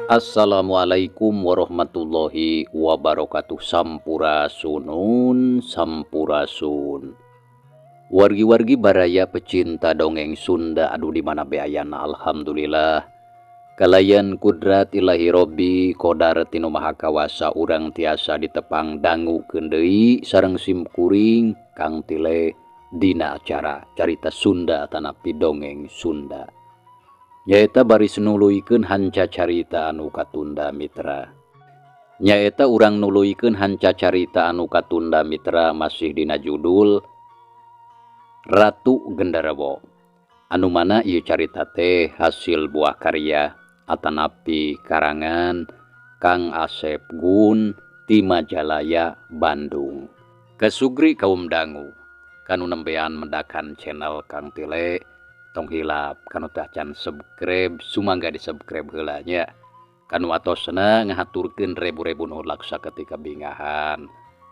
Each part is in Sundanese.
Assalamualaikum warahmatullahi wabarakatuh. Sampurasunun, sampurasun. Wargi-wargi baraya pecinta dongeng Sunda adu di mana beayana. Alhamdulillah. Kalayan kudrat ilahi robbi kodar tinu maha kawasa urang tiasa ditepang dangu kendei sareng sim kuring kang tile dina acara carita Sunda tanapi dongeng Sunda. Nyaeta bari nuluykeun hanca carita anu katunda mitra. Nyaeta urang nuluykeun hanca carita anu katunda mitra masih dina judul Ratu Genderewo. Anu mana ieu carita teh hasil buah karya atanapi karangan Kang Asep Gun ti Majalaya Bandung. Kesugri kaum dangu kanu nembean mendakan channel Kang Tile tong hilap kanu teh can subscribe sumangga di subscribe heula nya kanu atosna ngahaturkeun rebu-rebu nuhun laksa ketika bingahan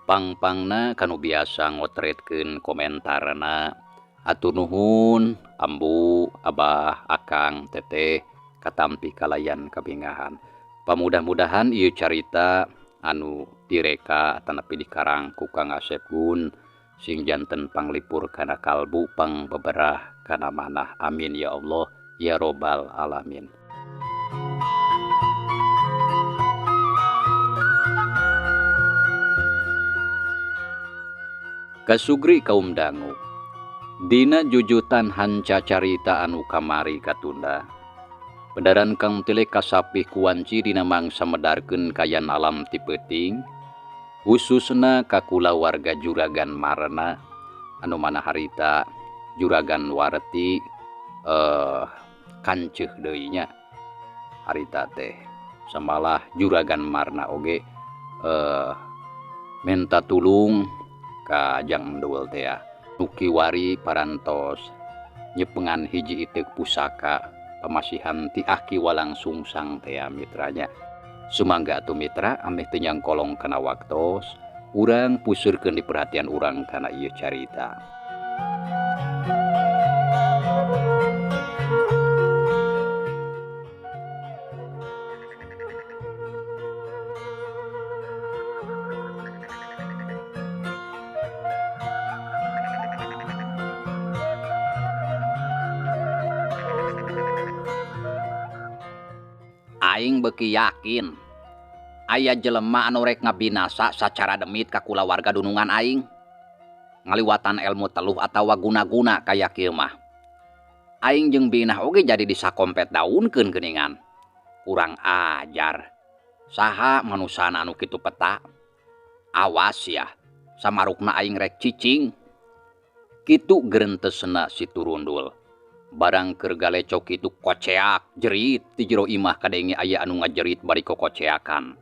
pang-pangna kanu biasa ngotretkeun komentarna atur nuhun ambu abah akang teteh katampi kalayan kabingahan pamudah-mudahan ieu carita anu direka tanapi dikarang ku Kang Asep Gun sing janten panglipur kana kalbu pang beberah kana manah. Amin ya Allah ya robbal alamin. Kasugri kaum dangu dina jujutan hanca carita anu kamari katunda bedaran Kang Tile kasapih kuanci dina mangsa medarkeun kayan alam ti peuting khususna kakula warga Juragan Marna anu mana harita Juragan Warti kanceuh deui nya harita teh samalah Juragan Marna oge menta tulung ka Jang Endul teh nukiwari parantos nyepengan hiji itek pusaka pamasihan ti Aki Walang Sungsang teh mitranya. Sumangga atuh mitra ameh teu nyangkolong kana waktos urang puseurkeun di perhatian urang kana ieu carita. Aing beuki yakin aya jelema anu rek ngabinasa sacara demit ka kulawarga dunungan aing ngaliwatan ilmu teluh atawa guna-guna kaya kieu mah. Aing jeung binah oge jadi disakompet daunkeun geuningan. Kurang ajar. Saha manusana anu kitu peta? Awas ya, samarukna aing rek cicing. Kitu geurentesna si Turundul. Barang keur galecok itu koceak jerit ti jero imah kadenge aya anu ngajerit bari kokoceakan.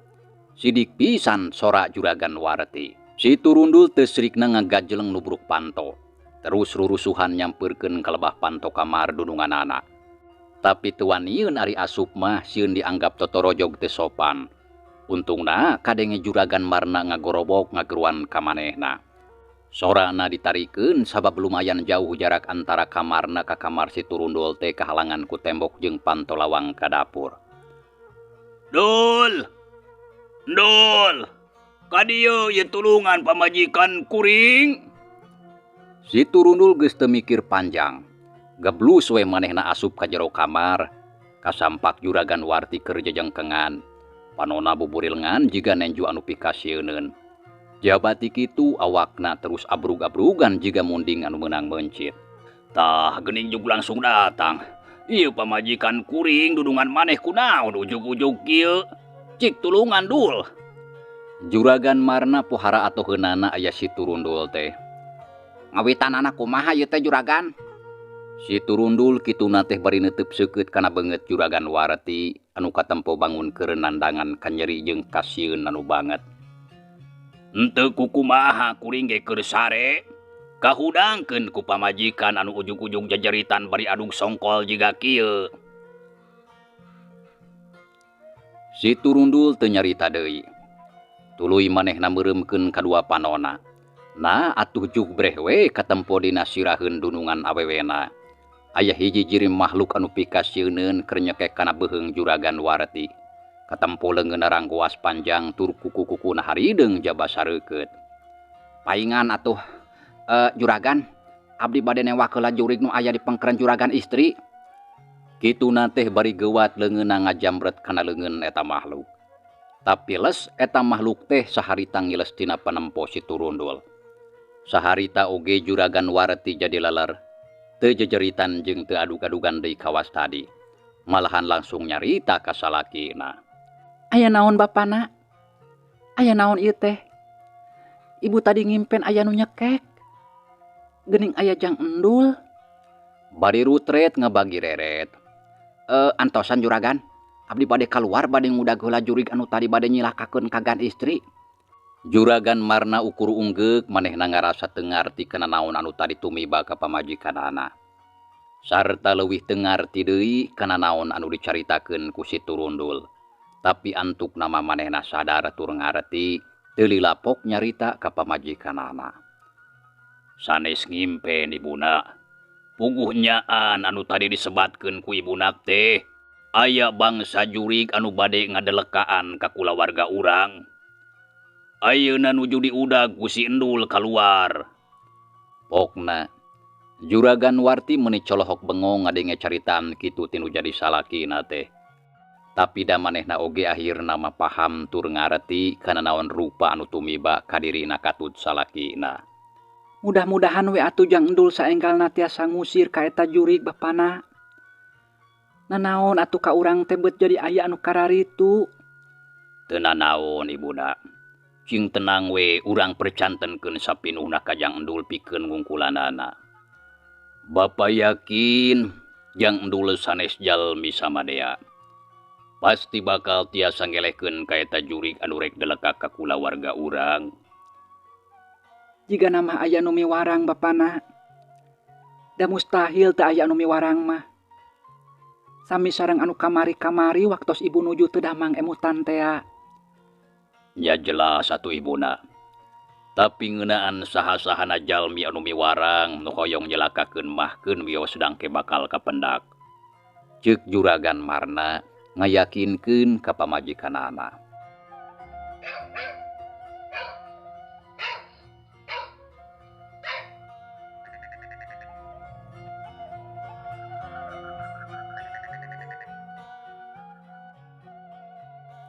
Sidik pisan sora Juragan Warti. Si Turundul teu srikna ngagajleng nubruk panto. Terus rurusuhan nyampeurkeun ka lebah panto kamar dununganana. Tapi teu wanieun ari asup mah sieun dianggap totorojog teu sopan. Untungna kadenge Juragan Marna ngagorobok ngageruan ka manehna. Sorana ditarikeun sabab lumayan jauh jarak antara kamarna ka kamar si Turundul teh kahalangan ku tembok jeung panto lawang ka dapur. Dul! Dul! Ka dieu ieu tulungan pamajikan kuring. Si Turundul geus teu mikir panjang. Geblus we manehna asup ka jero kamar. Kasampak Juragan Warti keur jajengkengan. Panonna buburil ngan jiga nenju anu pikasieun. Jabati kitu awakna terus abrug-abrugan jiga munding anu meunang mencit. Tah geuning jug langsung datang. Ieu pamajikan kuring dudungan maneh kunaon ujug-ujug kieu? Cik tulungan Dul. Juragan Marna pohara atoheunana aya si Turundul teh. Ngawitanana kumaha ieu teh Juragan? Si Turundul kituna teh bari neuteub seukeut kana beungeut Juragan Warti anu katempo bangun keur nandangan kanyeri jeung kasieun anu banget. Henteu kukumaha kuring ge keur sare kahudangkeun ku pamajikan anu ujug-ujug jajeritan bari adug songkol jiga kieu. Si Turundul teu nyarita deui. Tuluy manehna meureumkeun kadua panonna. Nah atuh jugreh we katempo dina siraheun dunungan awewena. Aya hiji jirim makhluk anu pikasieun keur nyekek kana beuheung Juragan Warti. Katempo leungeun ranggoas panjang tur kuku-kukuna harideung jaba sareukeut. Paingan atuh juragan, abdi bade newak heula jurig nu aya di pengkeren juragan istri. Kituna teh bari geuwat leungeunna ngajambret kana leungeun eta makhluk. Tapi les eta makhluk teh saharita ngiles tina panempo si Turundul. Saharita oge juragan Warti jadi leler. Teu jejeritan jeung teu adug-adugan deui kawas tadi. Malahan langsung nyarita ka salakina. Aya naon bapana? Aya naon ieu teh? Ibu tadi ngimpen aya nu nyekek. Geuning aya jang endul. Bari rutret ngebagi reret. Antosan juragan, abdi bade kaluar bade ngudag heula jurig anu tadi bade nyilakakeun kagan istri. Juragan Marna ukur unggeuk manehna ngarasa teu ngarti kana naon anu tadi tumiba ka pamajikanana. Sarta leuwih teu ngarti deui kana naon anu dicaritakeun ku si Turundul. Tapi antuk nama manehna sadar tur ngarti teu lilapok nyarita ka pamajikanana. Sanes ngimpen ibuna. Puguh nyaan anu tadi disebatkeun ku ibuna teh aya bangsa jurig anu bade ngadelekaan ka kulawarga urang. Ayeuna nuju diudag ku si endul kaluar. Pokna juragan Warti meuni colohok bengong ngadenge caritaan kitu tinu jadi salakina teh. Tapi da manehna oge akhirna mah paham tur ngarti kana naon rupa anu tumiba ka dirina katut salakina. Mudah-mudahan we atuh jang endul saenggalna tiasa ngusir ka eta jurig bapana. Nanaon atuh ka urang teh beut jadi aya anu kararitu. Teu nanaon ibuna. Cing tenang we urang percantenkeun sapinuhna ka jang endul pikeun ngungkulanana. Bapa yakin jang endul sanes jalmi samadea. Pasti bakal tiasa ngelehkeun ka eta jurig anu rek deleka ka kulawarga urang. Jika nama aya nu miwarang bapana, da mustahil teu aya anu miwarang mah. Sami sareng anu kamari-kamari waktos ibu nuju teu damang emutan tea. Ya jelas atuh ibuna. Tapi ngeunaan saha-sahana jalmi anu miwarang nu hoyong nyelakakeun mahkeun wios dangke bakal kapendak. Ceuk juragan Marna ngayakinkeun ka pamajikanana.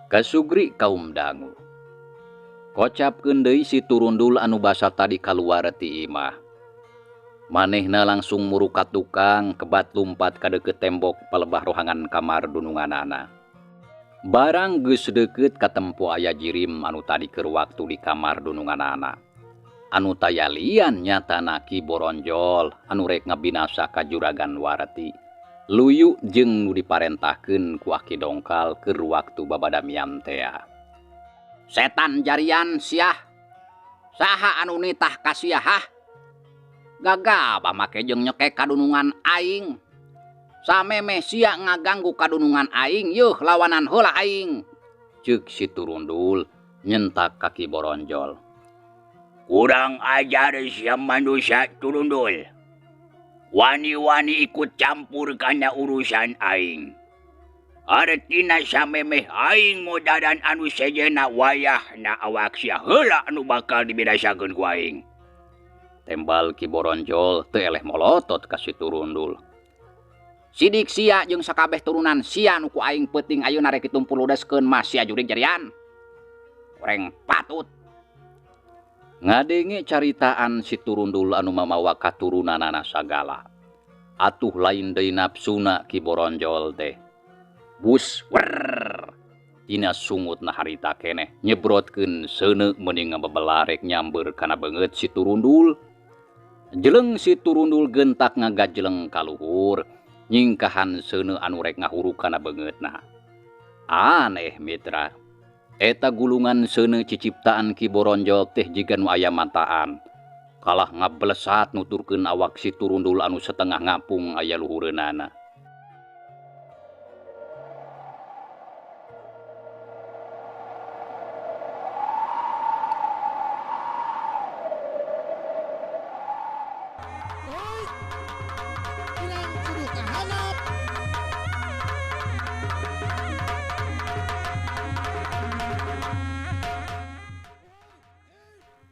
Kasugri kaum dangu. Kocapkeun deui si Turundul anu basa tadi kaluar ti imah. Manehna langsung murukat tukang kebat lumpat ka deukeut tembok palebah rohangan kamar dununganana. Barang geus deukeut ka tempo aya jirim anu tadi keur waktu di kamar dununganana. Anu tayalian nyatana Ki Boronjol anu rek ngabinasa ka juragan Warti. Luyu jeung nu diparentahkeun ku Aki Dongkal keur waktu babadamian tea. Setan jarian siah. Saha anu nitah ka siah? Gagaba make jeung nyekek kadunungan aing. Samemeh sia ngaganggu kadunungan aing, yeuh lawanan heula aing. Ceuk si Turundul nyentak Ki Boronjol. Kurang ajar sia manusia Turundul. Wani-wani ikut campur kana urusan aing. Artina samemeh aing modadan anu sejena wayahna awak sia heula anu bakal dibedasakeun ku aing. Tembal Ki Boronjol teu eleh molotot ka si Turundul. Sidik sia jeung sakabeh turunan sia nu ku aing peuting ayeuna rek ditumpul ludeskeun mah sia jurig jarian. Kurang patut. Ngadenge caritaan si Turundul anu mamawa katurunanana sagala. Atuh lain deui nafsuna Ki Boronjol teh. Bus wer. Tina sungutna harita keneh nyebrotkeun seuneu meuning ngabebelarek nyamber kana beungeut si Turundul. Jeleng si Turundul gentak ngagajleng ka luhur nyingkahan seuneu anu rek ngahuruk kana beungeutna. Aneh mitra. Eta gulungan seuneu ciciptaan Ki Boronjol teh jiga nu aya mataan. Kalah ngablesat nuturkeun awak si Turundul anu setengah ngapung aya luhureunana.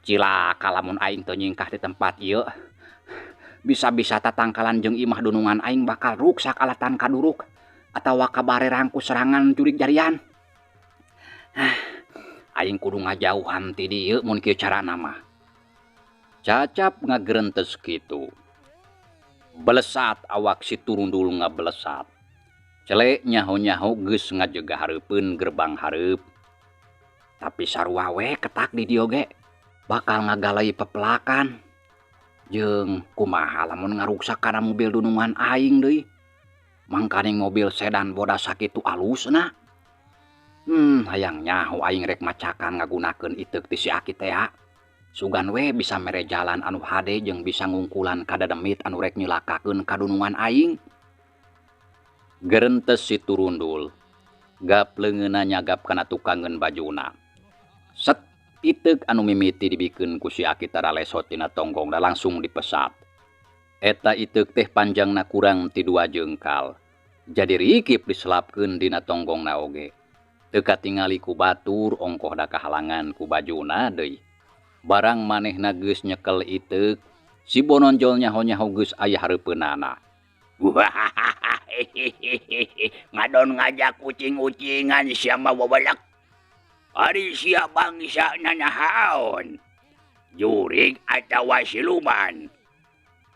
Cilaka lamun aing teu nyingkah di tempat ieu. Bisa-bisa tatangkalan jeung imah dunungan aing bakal ruksak alatan kaduruk atawa kabarerang ku serangan jurig jarian. Aing kudu ngajauhan ti dieu mun kieu carana mah. Cacap ngagerentes kitu. Belesat awak si Turundul ngabelesat. Celek nyaho-nyaho geus ngajegah hareupeun gerbang hareup. Tapi sarua we ketak di dieu ge bakal ngagalai pepelakan. Jeung kumaha lamun ngaruksak kana mobil dunungan aing deui. Mangkane mobil sedan bodas sakitu alusna. Hayang nyaho aing rek macakan ngagunakeun iteuk ti si Aki teh. Sugan we bisa mere jalan anu hade jeung bisa ngungkulan kadademit anu rek nyilakakeun kadunungan aing. Gerentes si Turundul. Gap leungeunna nyagap kana tukangeun bajuna. Set iteuk anu mimiti dibikeun ku si Aki tara lesot tina tonggongna langsung dipesat. Eta iteuk teh panjangna kurang ti 2 jengkal. Jadi rikip diselapkeun dina tonggongna oge. Teu katingali ku batur ongkoh da kahalangan ku bajuna deui. Barang manehna geus nyekel iteuk, si Bononjol nyaho-nyaho geus aya hareupeunana. Ngadon ngajak kucing-ucingan siapa wabalak. Ari sia bangsa nanahaon. Jurig atawa siluman.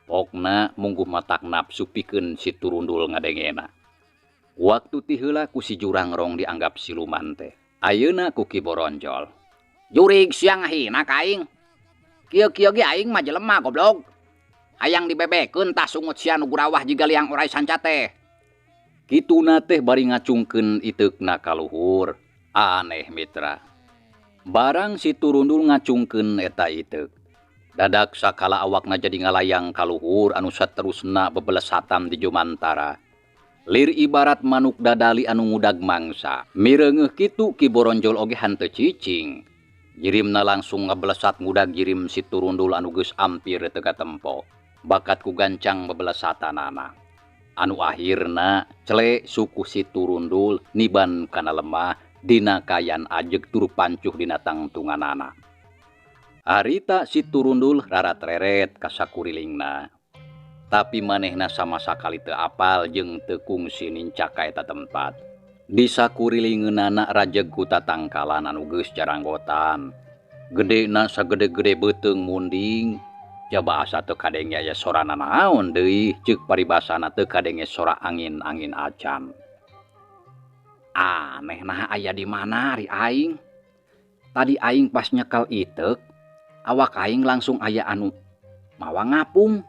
Pokna mungguh matak nafsu pikeun si Turundul ngadengena. Waktu ti heula ku si Jurangrong dianggap siluman teh. Ayeuna ku Ki Boronjol. Jurig siang hina ka aing. Kieu-kieu ge aing mah jelema goblok. Hayang dibebekeun tah sungut sia nu gurawah jiga liang orai sanca teh. Kituna teh bari ngacungkeun iteukna ka luhur. Aneh mitra. Barang si Turundul ngacungkeun eta iteuk. Dadak sakala awakna jadi ngalayang ka luhur anu saterusna bebelesatan di jumantara. Lir ibarat manuk dadali anu ngudag mangsa. Mireungeuh kitu Ki Boronjol oge henteu cicing. Jirimna langsung ngebelesat ngudag jirim si Turundul anu geus ampir teu katempo. Bakat ku gancang bebelesatanana. Anu akhirna celek suku si Turundul niban kana lemah dina kayan ajeg turu pancuh dina tangtunganana. Harita si Turundul rarat-reret ka sakurilingna. Tapi manehna sama sakali teu apal jeung teu kungsi nincak ka eta tempat. Di sakurilingeunana rajeg ku tatangkalan anu geus jaranggotan. Gedena sagede-gede beuteung munding. Jaba asa teu kadenge aya sorana naon deui ceuk paribasana teu kadenge sora angin-angin acan. Aneh nah aya di mana ari aing? Tadi aing pas nyekel iteuk, awak aing langsung aya anu mawa ngapung.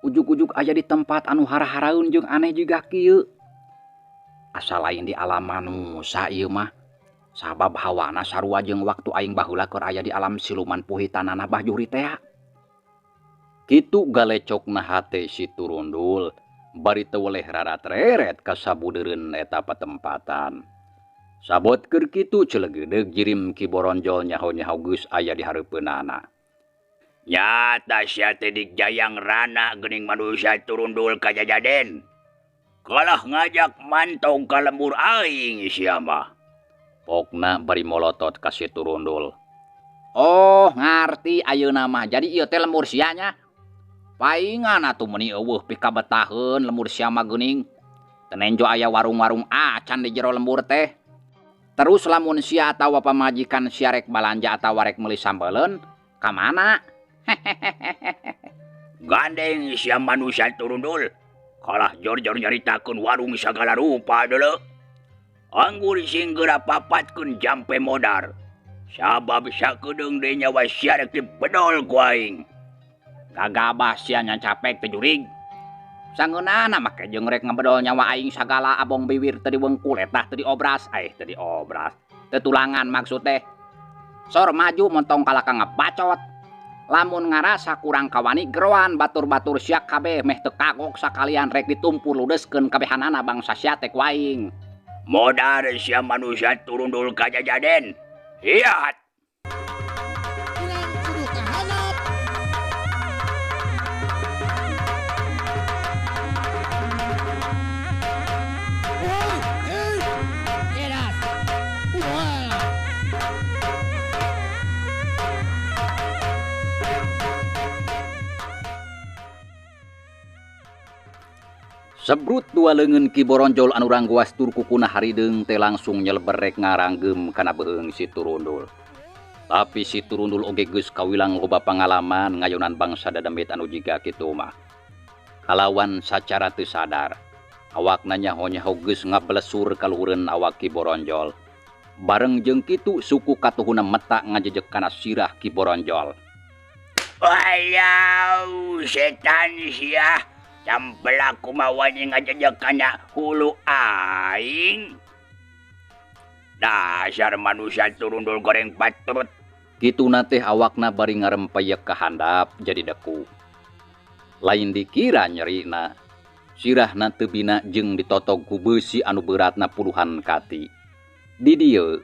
Ujug-ujug aya di tempat anu hara-haraeun jeung aneh jiga kieu. Asa lain di alam manusia ieu mah. Sabab hawana sarua jeung waktu aing baheula keur aya di alam siluman puhitanana Bahjuri teh. Kitu galecokna hate si Turundul bari teu weleh rarat-reret ka sabudeureun eta patempatan. Sabot keur kitu celegedeug jirim Ki Boronjol nyaho-nyaho geus aya di hareupeunana. Nyata sia teh digjayang rana geuning manusia Turundul ka Jajaden. Kalah ngajak mantong ka lembur aing sia mah. Pokna bari molotot ka si Turundul. Oh, ngarti ayeuna mah. Jadi ieu teh lembur sia nya. Paingan atuh meuni eueuh pikabetaheun lembur sia mah geuning. Tenenjo aya warung-warung acan di jero lembur teh. Terus lamun sia atawa pamajikan sia rek balanja atawa rek meuli sambeleun, ka mana? Gandeng sia manusia Turundul. Kalah jor-jor nyaritakeun warung sagala rupa deuleu. Anggur sing geura papatkeun jampe modar. Sabab sakedeung deui nyawa sia rek dibedol ku aing. Gagabah sia nya capek teh jurig. Sangeunana make jeung rek ngabedol nyawa aing sagala abong bibir teu diwengkul eta teu diobras, teu diobras. Teu tulangan maksud teh. Sor maju montong kalaka ngabacot. Lamun ngarasa kurang kawani geroan batur-batur sia kabeh meh teu kagok sakalian rek ditumpur ludeskeun kabehanana bangsa sia teh ku aing. Modar sia manusia Turundul ka Jajaden. Hiat. Sebrut dua leungeun Ki Boronjol anu ranggoas tur kukuna harideung teh langsung nyeleberek ngaranggem kana beheung si Turundul. Tapi si Turundul oge geus kawilang loba pangalaman ngayonan bangsa dademit anu jiga kitu mah. Kalawan sacara teu sadar, awakna nyaho-nyaho geus ngablesur kaluhureun awak Ki Boronjol. Bareng jeung kitu suku katuhuna metak ngajejek kana sirah Ki Boronjol. Walau setan sia, campela kumaha ngajejek kana hulu aing. Dasar manusia Turundul goreng patrut. Kituna teh awakna bari ngarempeyek ka handap jadi deku. Lain dikira nyerina, sirahna teu bina jeung ditotog ku beusi anu beratna puluhan kati. Di dieu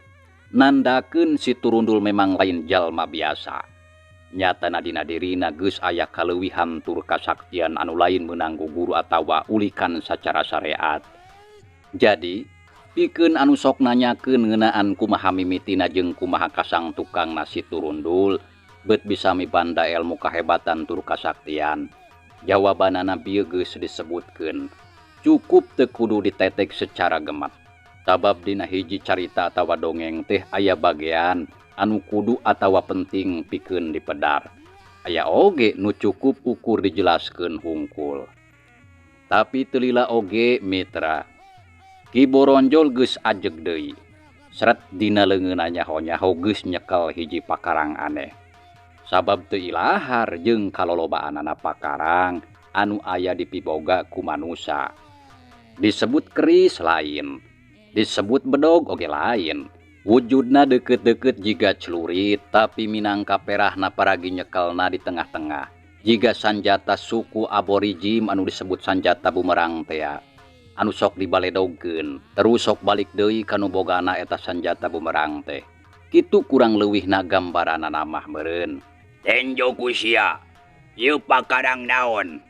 nandakeun si Turundul memang lain jalma biasa. Nyatana dina dirina geus aya kaleuwihan tur kasaktian anu lain meunang guguru atawa ulikan sacara syariat. Jadi, pikeun anu sok nanyakeun ngeunaan kumaha mimitina jeung kumaha kasang tukangna si Turundul beut bisa mibanda ilmu kahebatan tur kasaktian. Jawabanana bieu geus disebutkeun. Cukup teu kudu ditetek secara gemat. Sabab dina hiji carita atawa dongeng teh aya bagean anu kudu atawa penting pikeun dipedar. Aya oge nu cukup ukur dijelaskeun hungkul. Tapi teu lila oge mitra. Ki Boronjol geus ajeg deui. Seret dina leungeunna nyaho-nyaho geus nyekel hiji pakarang aneh. Sabab teu ilahar jeung kalolobaanana pakarang anu aya dipiboga ku manusia. Disebut keris lain, disebut bedog oge lain. Wujudna deukeut-deukeut jiga celurit, tapi minangka perahna paragi nyekelna di tengah-tengah. Jiga sanjata suku aborigin anu disebut sanjata bumerang teh, anu sok dibaledogkeun, terus sok balik deui kanu bogana eta sanjata bumerang teh. Kitu kurang leuwihna gambaranna mah meureun. Tenjo ku sia, ieu pakarang naon?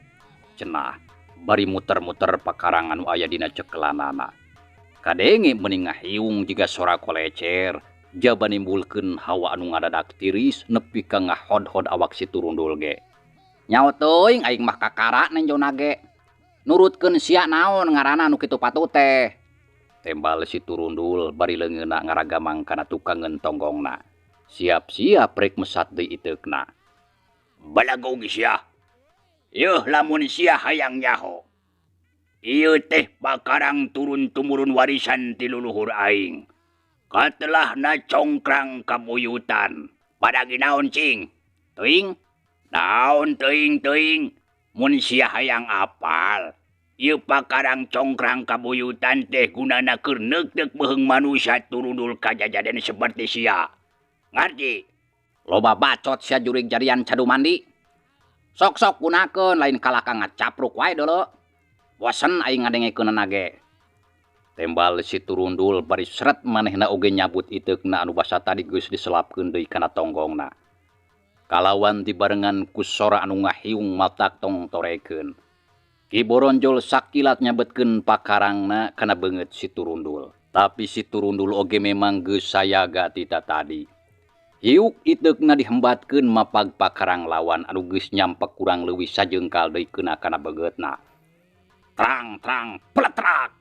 Cenah, bari muter-muter pakarang anu aya dina cekelanana. Kadenge meuning ngahiung jiga sora kolecer, jaba nimbulkeun hawa anu ngadadak tiris nepi ka ngahod-hod awak si Turundul ge. Nyaho teuing aing mah kakara nenjona ge. Nurutkeun sia naon ngaranna anu kitu patut teh. Tembal si Turundul bari leungeunna ngaragamang kana tukangeun tonggongna. Siap-siap rek mesat deui iteukna. Balagog sia. Yeuh lamun sia hayang nyaho. Ieu teh pakarang turun-tumurun warisan ti luluhur aing. Katelahna congkrang kabuyutan. Padagi naon cing? Teuing? Naon teuing? Mun sia hayang apal. Ieu pakarang congkrang kabuyutan teh gunana keur neukteuk beheung manusia Turundul kajajaden seperti sia. Ngarti? Loba bacot sia jurig jarian cadu mandi. Sok-sok gunakeun lain kalaka ngacapruk wae deuleu. Bosen aing ngadengekeunna ge. Tembal si Turundul bari seret manehna oge nyabut iteukna anu basa tadi geus diselapkeun deui kana tonggongna. Kalawan dibarengan ku sora anu ngahiung matak tong torekeun. Ki Boronjol sakilat nyabetkeun pakarangna kana beungeut si Turundul. Tapi si Turundul oge memang geus sayaga tita tadi. Hiuk iteukna dihembatkeun mapag pakarang lawan anu geus nyampek kurang leuwih sajeungkal deui keuna kana begeutna. Trang, peletrak.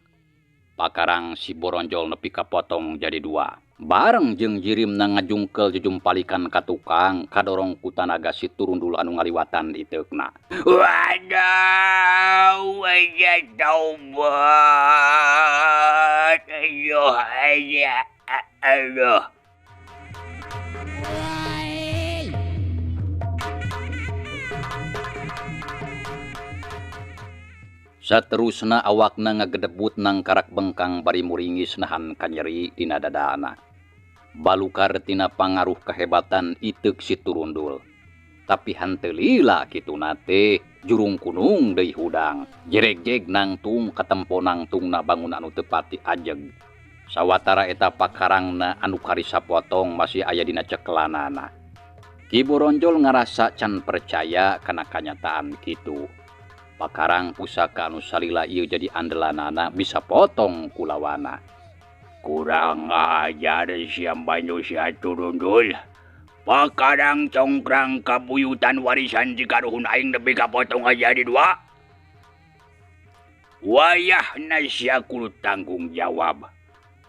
Pakarang si Boronjol nepi kapotong jadi dua. Bareng jeung jirimna ngajungkel jujumpalikan ka tukang kadorong ku tanaga si Turundul anu ngaliwatan iteukna. Waduh, aja taubat. Aduh. Saterusna awakna ngagedebut nang karak bengkang bari muringis nahan kanyeri dina dadana. Balukar tina pangaruh kahebatan iteuk si Turundul. Tapi hanteu lila kituna teh jurung kunung deui hudang. Jereg-jeg nangtung katempo nangtungna bangun anu teu pati ajeg. Sawatara eta pakarangna anu karisa potong masih aya dina cekelanana. Ki Boronjol ngarasa can percaya kana kanyataan kitu. Pakarang pusaka anu salila ieu jadi andelanana bisa potong kulawana. Kurang ajar siam banyu sia Turundul. Pakarang congkrang kabuyutan warisan jika ruhun aing nepi kapotong aja di dua. wayahna sia kudu tanggung jawab.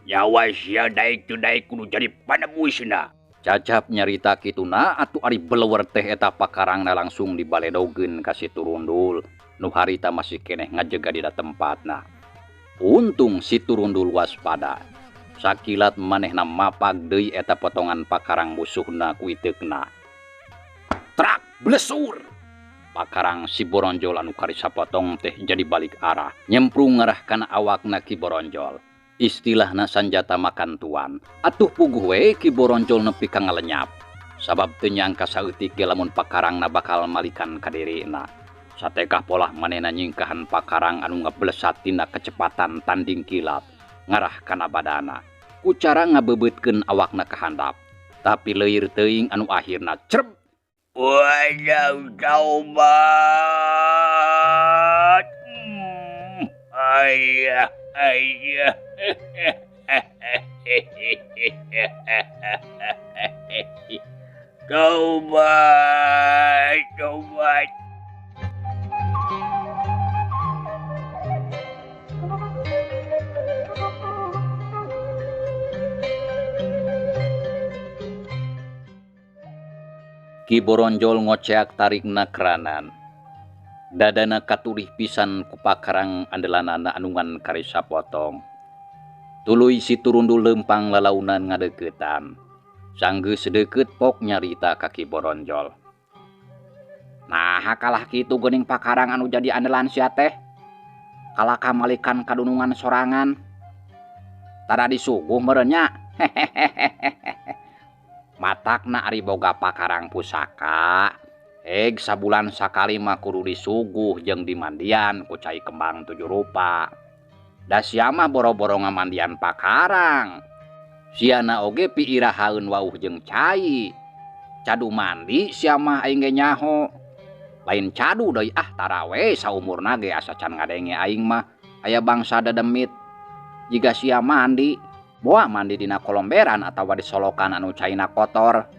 Nyawa sia daek teu daek kudu jadi panebusna. Cacap nyarita kituna atuh ari beleuwer teh eta pakarangna langsung dibaledogeun ka si Turundul nu harita masih keneh ngajega di tempatna. Untung si Turundul waspada. Sakilat manehna mapag deui eta potongan pakarang musuhna ku iteukna. Trak blesur. Pakarang si Boronjol anu karisa potong teh jadi balik arah, nyemprung ngarah kana awakna Ki Boronjol. Istilahna sanjata makan tuan. Atuh puguh we Ki Boronjol nepi ka ngalenyap. Sabab teu nyangka saeutik ge lamun pakarangna bakal malikan ka dirina. Satekah polah manehna nyingkahan pakarang anu ngablesat tina kecepatan tanding kilat ngarah kana badana. Ku cara ngabebeutkeun awakna ka handap. Tapi leuir teuing anu akhirna cerep. Wajah taubat. Ayah. Taubat. Ki Boronjol ngoceak tarikna keranan. Dadana katulih pisan ku pakarang andelanana anungan karisa potong. Tuluy si Turundul lempang lalaunan ngadeuketan. Sanggeus deukeut pok nyarita ka Ki Boronjol. Nah, kalah kitu geuning pakarang anu jadi andelan sia teh. Kalah kamalikan kadunungan sorangan. Tada disuguh meureun nya. Matakna ari boga pakarang pusaka. Sabulan sakali mah kudu disuguh jeung dimandian ku cai kembang 7 rupa. Da sia mah boro-boro ngamandian pakarang. Siana oge piirahaeun wauh jeung cai. Cadu mandi sia mah aing ge nyaho. Lain cadu deui tarawe saumurna ge asa can ngadenge aing mah aya bangsa dedemit. Jiga sia mandi boa mandi dina kolomberan atawa disolokan anu caina kotor.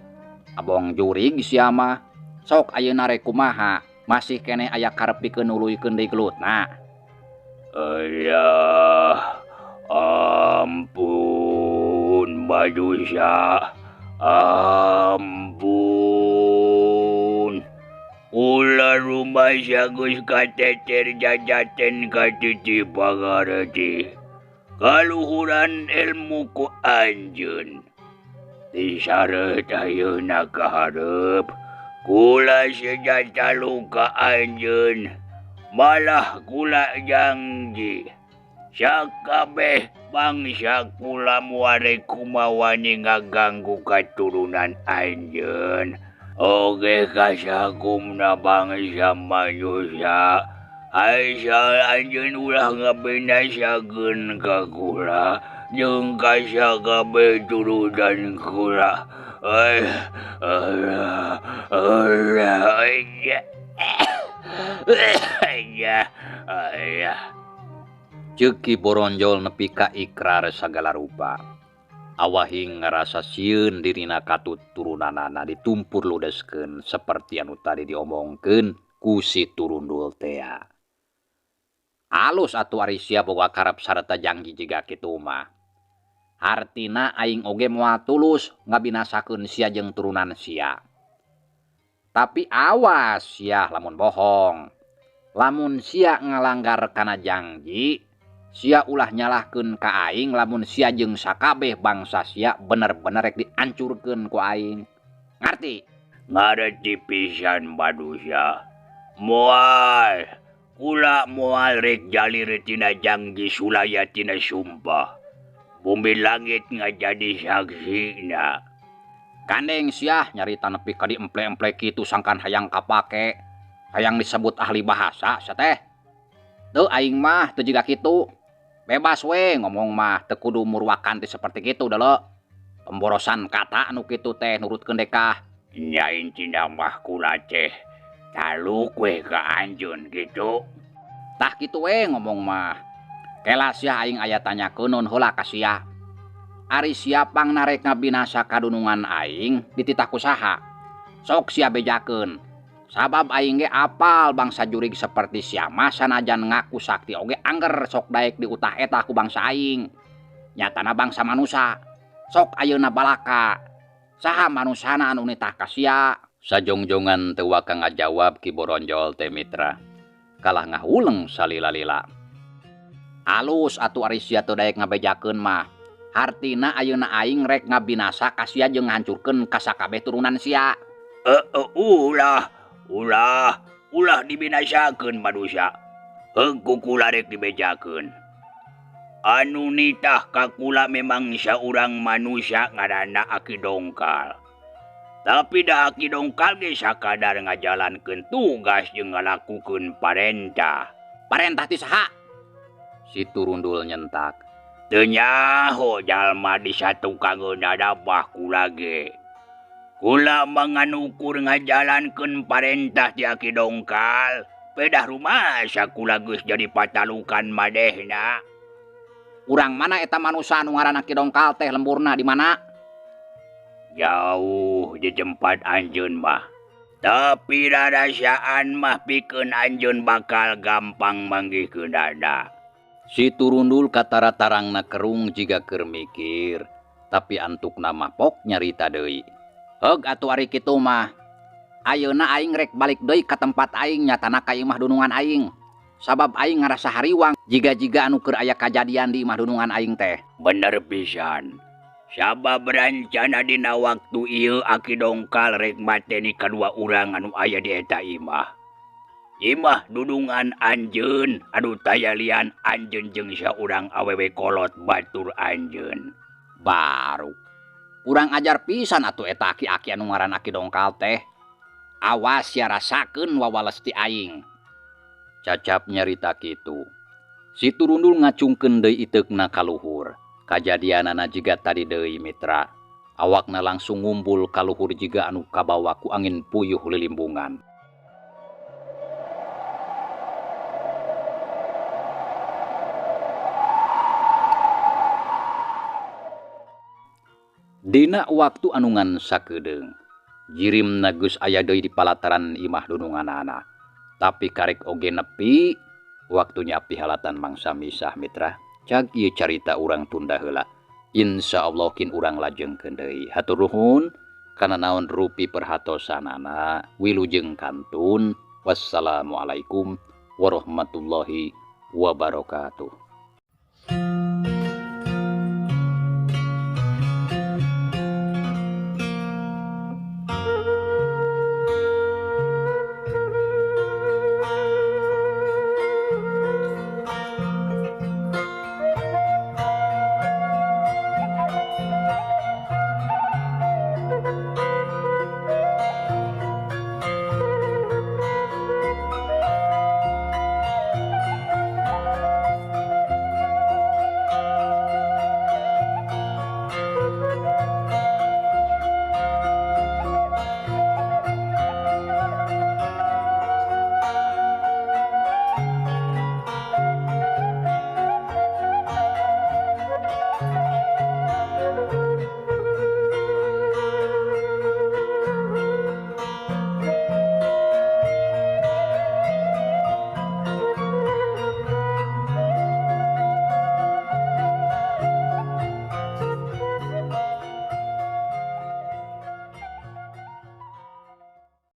Abong jurig sia mah sok ayeuna rek kumaha masih keneh aya karep pikeun nuluykeun deui gelutna. Allah, ampun Badusa, ampun. Ulah rumah sagus kateter jajaten katiti pagareti. Kaluhuran ilmu ku anjeun. Disareut ayeuna ka hareup, kula sejata luka anjeun, malah kula janji. Sakabeh bangsa kula muare kumawani ngaganggu katurunan anjeun. Oge kasakumna bangsa manusia. Asal anjeun ulah ngabinasakeun ka kula jeung ka sakabeh turunan kula. Ceuk Ki Boronjol nepi ka ikrar sagala rupa. Awahing ngarasa sieun dirina katut turunanana ditumpur ludeskeun seperti anu tadi diomongkeun ku si Turundul teh. Alus atuh ari sia boga karep sareta janji jiga kitu mah. Artina aing oge moal tulus ngabinasakeun sia jeung turunan sia. Tapi awas sia lamun bohong. Lamun sia ngalanggar kana janji, sia ulah nyalahkeun ka aing lamun sia jeung sakabeh bangsa sia bener-bener rek diancurkeun ku aing. Ngarti? Ngarti pisan Badusa. Moal. Kula moal rek jalir tina janji sulaya tina sumpah. Bumi langit ngajadi saksina. Kandeng sia nyarita nepi ka diemple-emple kitu sangkan hayang kapake. Hayang disebut ahli bahasa sia teh. Teu aing mah teu jiga kitu. Bebas we ngomong mah teu kudu murwakan teh seperti kitu deuleu. Pemborosan kata anu kitu teh nurutkeun dekah. Nya intina mah kula teh taluk we ka anjeun gitu. Tah kitu we ngomong mah. Kela sia aing aya tanyakeun naon heula ka sia. Ari sia pang narek ngabinasa kadunungan aing dititah kusaha. Sok sia bejakeun. Sabab aing ge apal bangsa jurig seperti siama sanajan ngaku sakti oge angger sok daek diutah eta ku bangsa aing. Nyatana bangsa manusia. Sok ayeuna balaka. Saha manusana anu nitah ka sia? Sajongjongan teu waka ngajawab Ki Boronjol teh mitra. Kalah ngahuleng salila-lila. Alus atuh ari sia teu daek ngabejakeun mah. Hartina ayeuna aing rek ngabinasa ka sia jeung ngahancurkeun ka sakabeh turunan sia. Ulah dibinasakeun manusia. Heuku kula rek dibejakeun. Anu nitah ka kula memang saurang manusia ngaranna Aki Dongkal. Tapi dah Aki Dongkal ge sakadar ngajalankeun tugas jeung ngalakukeun parentah. Parentah ti saha? Si Turundul nyentak. Teu nyaho jalma di satukanggeuna dabah kula ge. Kula manganukur ngajalankeun parentah ti Aki Dongkal. Pedah rumasa kula geus jadi patalukan madehna. Urang mana eta manusia anu ngaranna Ki Dongkal teh lemburna di mana? Jauh di tempat anjeun mah. Tapi rarasaan mah pikeun anjeun bakal gampang manggihkeun dada. Si Turundul katara-tarangna kerung jiga keur mikir, tapi antukna mah pok nyarita deui. Heug atuh ari kitu mah. Ayeuna aing rek balik deui ka tempat aing nyatana ka imah dunungan aing. Sabab aing ngarasa hariwang jiga-jiga anu keur aya kajadian di imah dunungan aing teh. Bener pisan. Sabab rencana dina waktu ieu Aki Dongkal rek mateni kadua urang anu aya di eta imah. Imah dudungan anjeun anu tayalian anjeun jeung saurang awewe kolot batur anjeun. Baru. Urang ajar pisan atuh eta aki-aki anu ngaranna Ki Dongkal teh. Awas ya rasakeun wawales ti aing. Cacap nyarita kitu. Si Turundul ngacungkeun deui iteukna ka luhur. Kajadianana jiga tadi deui mitra. Awakna langsung ngumpul ka luhur jiga anu kabawa ku angin puyuh lilimbungan. Dina waktu anungan sakedeung, jirimna geus aya deui di palataran imah dununganana. Tapi karek oge nepi, waktunya pihalatan mangsa misah mitra. Cag ieu carita urang tunda heula. Insyaallah kin urang lajengkeun deui. Hatur nuhun kana naon rupi perhatosanana. Wilujeng kantun. Wassalamualaikum warahmatullahi wabarakatuh.